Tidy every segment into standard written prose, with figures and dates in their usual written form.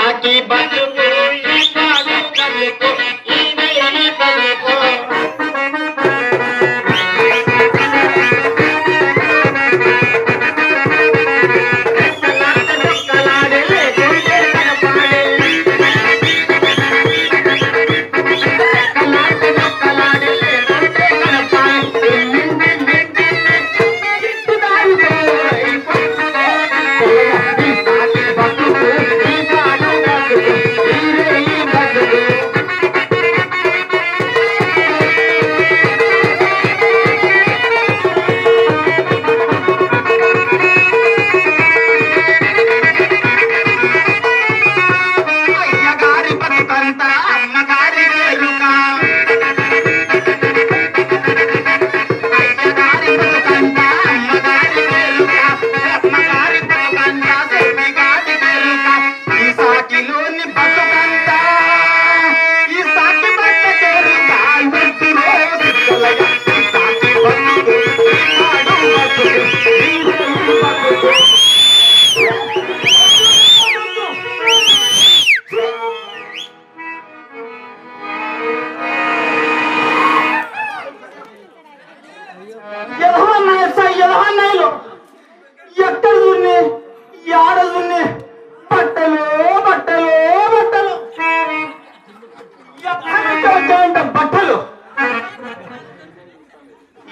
సాకి బతుకు ఈ పాడు కలుపు ఈ నెయ్యి బతుకు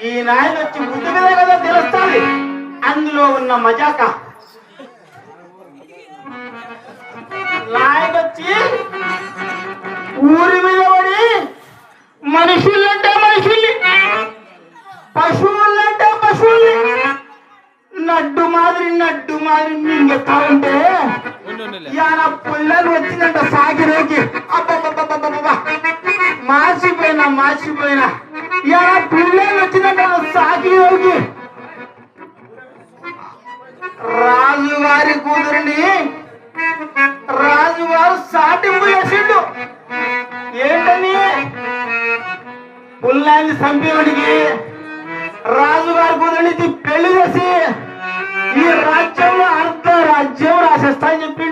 ఈ నాయన వచ్చి ముందు మీద కదా తెలుస్తుంది అందులో ఉన్న మజాక. నాయకొచ్చి ఊరి మీద పడి మనుషులంటే మనుషుల్ని పశువులంటే పశువుల్ని నడ్డు మాదిరి మింగెత్తా ఉంటే యాన పుల్లలు వచ్చిందంట సాగిరోకి. అబ్బబ్బబ్బబ్బబ్బా మార్చిపోయినా ఇలా పిల్లలు వచ్చినట్టు సాగిరోకి. రాజుగారి కూతురిని రాజుగారు సాటింపు చేసిండు. ఏంటని పుల్లాన్ని చంపేవాడికి రాజుగారి కూతురిని పెళ్లి చేసి ఈ రాజ్యంలో అర్ధ రాజ్యం రాసేస్తా అని చెప్పి